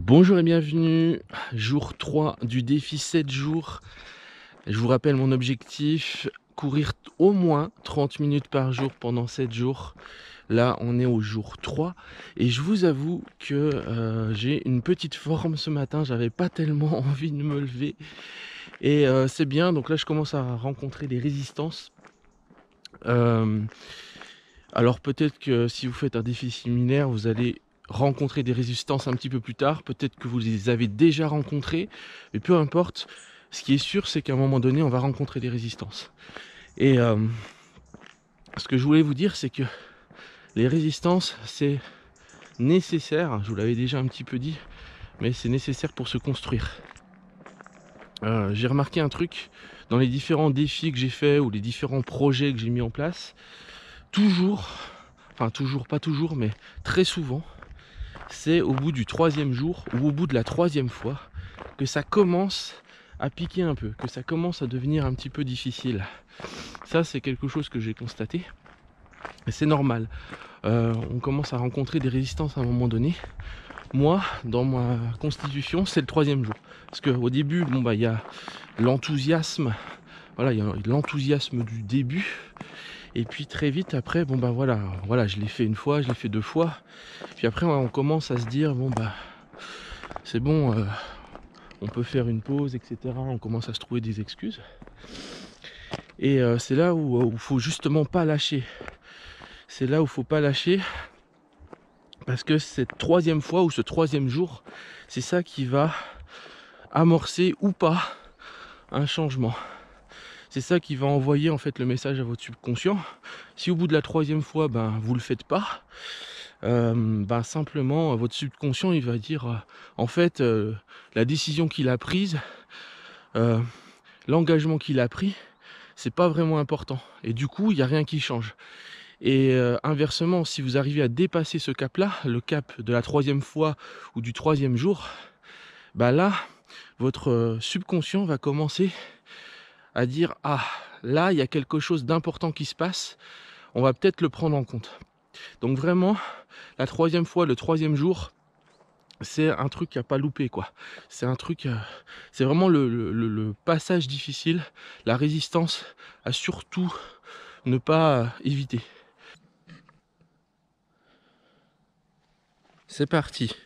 Bonjour et bienvenue, jour 3 du défi 7 jours. Je vous rappelle mon objectif, courir au moins 30 minutes par jour pendant 7 jours. Là, on est au jour 3 et je vous avoue que j'ai une petite forme ce matin. J'avais pas tellement envie de me lever et c'est bien. Donc là, je commence à rencontrer des résistances. Euh, alors peut-être que si vous faites un défi similaire, vous allez rencontrer des résistances un petit peu plus tard. Peut-être que vous les avez déjà rencontrées, mais peu importe. Ce qui est sûr, c'est qu'à un moment donné, on va rencontrer des résistances. Et ce que je voulais vous dire, c'est que les résistances, c'est nécessaire. Je vous l'avais déjà un petit peu dit, mais c'est nécessaire pour se construire. J'ai remarqué un truc dans les différents défis que j'ai faits ou les différents projets que j'ai mis en place. Toujours, enfin toujours, pas toujours, mais très souvent, c'est au bout du 3e jour ou au bout de la 3e fois que ça commence à piquer un peu, que ça commence à devenir un petit peu difficile. Ça, c'est quelque chose que j'ai constaté et c'est normal. On commence à rencontrer des résistances à un moment donné. Moi, dans ma constitution, c'est le 3e jour. Parce qu'au début, bon bah il y a l'enthousiasme, voilà, il y a l'enthousiasme du début. Et puis très vite après, bon bah voilà, je l'ai fait une fois, je l'ai fait 2 fois. Puis après, on commence à se dire, bon bah c'est bon, on peut faire une pause, etc. On commence à se trouver des excuses. Et c'est là où il faut justement pas lâcher. C'est là où il faut pas lâcher. Parce que cette 3e fois ou ce 3e jour, c'est ça qui va amorcer ou pas un changement. C'est ça qui va envoyer en fait le message à votre subconscient. Si au bout de la 3e fois, ben vous le faites pas, ben simplement votre subconscient il va dire en fait la décision qu'il a prise, l'engagement qu'il a pris, c'est pas vraiment important. Et du coup, il n'y a rien qui change. Et inversement, si vous arrivez à dépasser ce cap-là, le cap de la 3e fois ou du 3e jour, bah là, votre subconscient va commencer à dire « Ah, là, il y a quelque chose d'important qui se passe, on va peut-être le prendre en compte. » Donc vraiment, la 3e fois, le 3e jour, c'est un truc à pas louper, quoi. C'est un truc, c'est vraiment le passage difficile, la résistance à surtout ne pas éviter. C'est parti.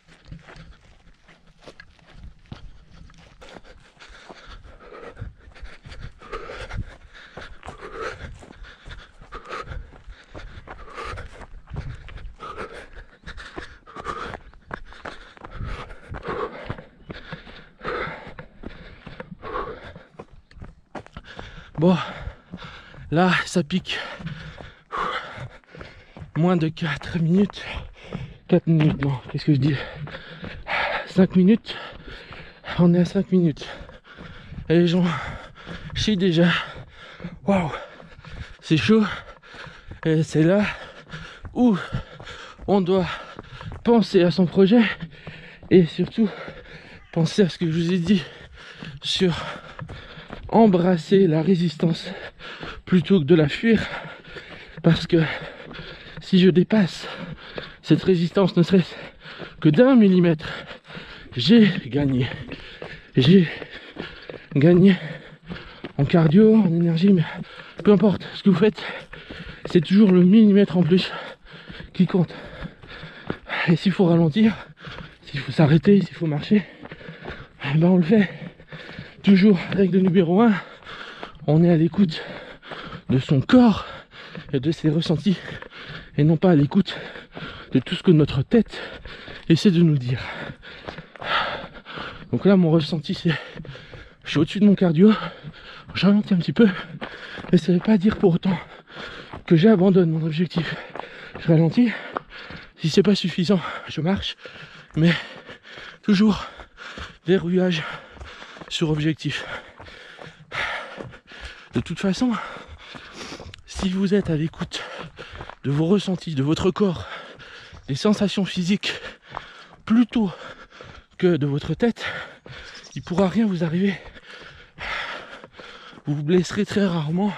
Bon, là, ça pique. Moins de 4 minutes. 4 minutes, non, qu'est-ce que je dis 5 minutes. On est à 5 minutes. Et les gens chient déjà. Waouh, c'est chaud. Et c'est là où on doit penser à son projet et surtout penser à ce que je vous ai dit sur embrasser la résistance plutôt que de la fuir, parce que si je dépasse cette résistance ne serait-ce que d'1 millimètre, j'ai gagné en cardio, en énergie, mais peu importe ce que vous faites, c'est toujours le millimètre en plus qui compte. Et s'il faut ralentir, s'il faut s'arrêter, s'il faut marcher, eh ben on le fait. Toujours, règle numéro 1, on est à l'écoute de son corps et de ses ressentis, et non pas à l'écoute de tout ce que notre tête essaie de nous dire. Donc là, mon ressenti, c'est je suis au-dessus de mon cardio, je ralentis un petit peu, mais ça ne veut pas dire pour autant que j'abandonne mon objectif. Je ralentis, si c'est pas suffisant, je marche, mais toujours verrouillage sur objectif. De toute façon, si vous êtes à l'écoute de vos ressentis, de votre corps, des sensations physiques, plutôt que de votre tête, il ne pourra rien vous arriver. Vous vous blesserez très rarement.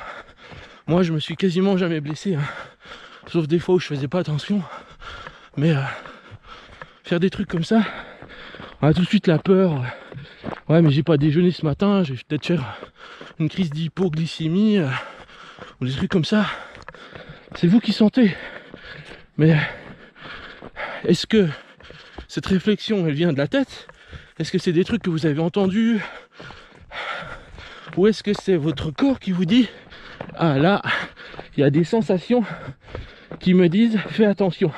Moi, je me suis quasiment jamais blessé, hein. Sauf des fois où je faisais pas attention. Mais faire des trucs comme ça, On a tout de suite la peur. Ouais, mais j'ai pas déjeuné ce matin, je vais peut-être faire une crise d'hypoglycémie ou des trucs comme ça. C'est vous qui sentez. Mais est-ce que cette réflexion, elle vient de la tête? Est-ce que c'est des trucs que vous avez entendus? Ou est-ce que c'est votre corps qui vous dit: ah là, il y a des sensations qui me disent fais attention.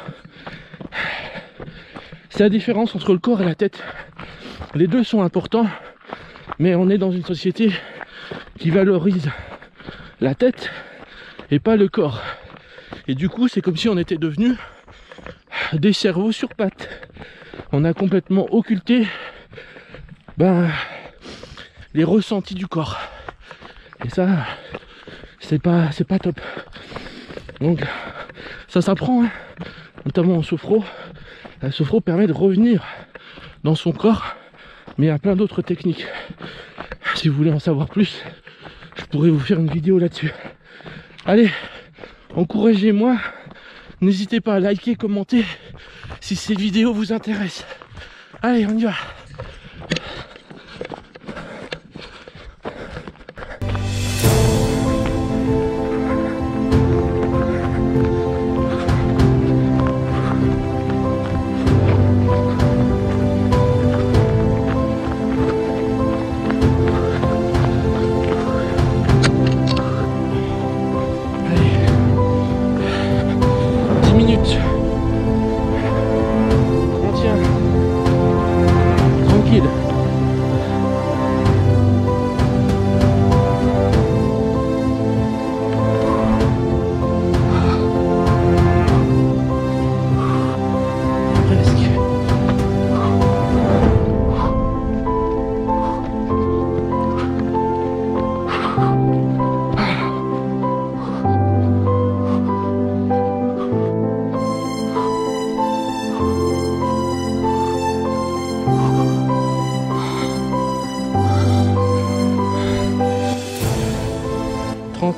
C'est la différence entre le corps et la tête. Les deux sont importants, mais on est dans une société qui valorise la tête et pas le corps. Et du coup, c'est comme si on était devenus des cerveaux sur pattes. On a complètement occulté les ressentis du corps. Et ça, c'est pas top. Donc, ça s'apprend, hein, notamment en sophro. La sophro permet de revenir dans son corps, mais il y a plein d'autres techniques. Si vous voulez en savoir plus, je pourrais vous faire une vidéo là-dessus. Allez, encouragez-moi. N'hésitez pas à liker, commenter si ces vidéos vous intéressent. Allez, on y va.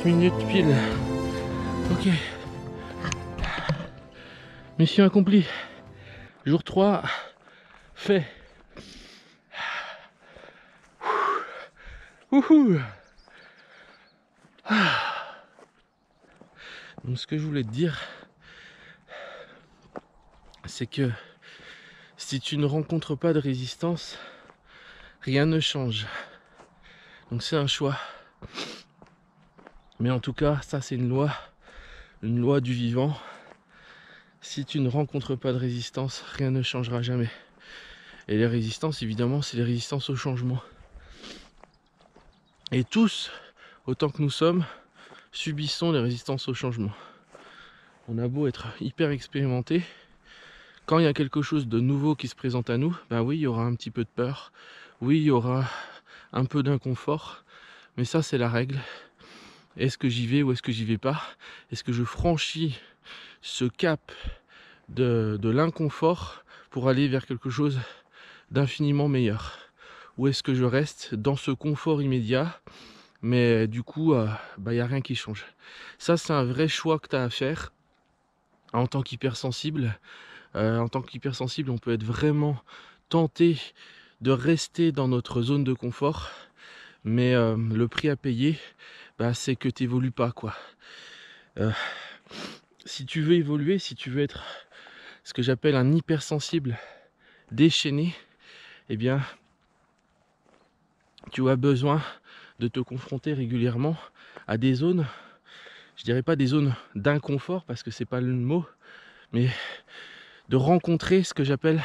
Minutes pile. Ok. Mission accomplie. Jour 3 fait. Ouhou. Donc ce que je voulais te dire, c'est que si tu ne rencontres pas de résistance, rien ne change. Donc c'est un choix. Mais en tout cas, ça c'est une loi du vivant. Si tu ne rencontres pas de résistance, rien ne changera jamais. Et les résistances, évidemment, c'est les résistances au changement. Et tous, autant que nous sommes, subissons les résistances au changement. On a beau être hyper expérimenté, quand il y a quelque chose de nouveau qui se présente à nous, ben oui, il y aura un petit peu de peur, oui, il y aura un peu d'inconfort, mais ça c'est la règle. Est-ce que j'y vais ou est-ce que j'y vais pas? Est-ce que je franchis ce cap de l'inconfort pour aller vers quelque chose d'infiniment meilleur? Ou est-ce que je reste dans ce confort immédiat, mais du coup, y a rien qui change? Ça, c'est un vrai choix que tu as à faire en tant qu'hypersensible. En tant qu'hypersensible, on peut être vraiment tenté de rester dans notre zone de confort, mais le prix à payer, c'est que tu n'évolues pas, quoi. Si tu veux évoluer, si tu veux être ce que j'appelle un hypersensible déchaîné, eh bien, tu as besoin de te confronter régulièrement à des zones, je dirais pas des zones d'inconfort parce que c'est pas le mot, mais de rencontrer ce que j'appelle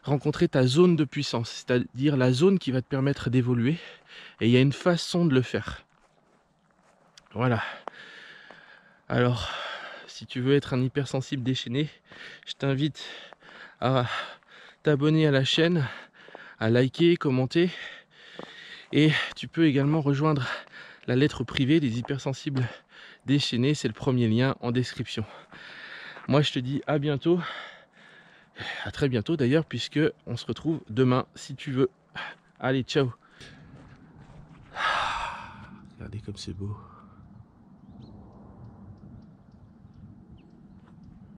rencontrer ta zone de puissance, c'est-à-dire la zone qui va te permettre d'évoluer, et il y a une façon de le faire. Voilà. Alors, si tu veux être un hypersensible déchaîné, je t'invite à t'abonner à la chaîne, à liker, commenter, et tu peux également rejoindre la lettre privée des hypersensibles déchaînés, c'est le premier lien en description. Moi je te dis à bientôt, à très bientôt d'ailleurs, puisque on se retrouve demain si tu veux. Allez, ciao. Regardez comme c'est beau.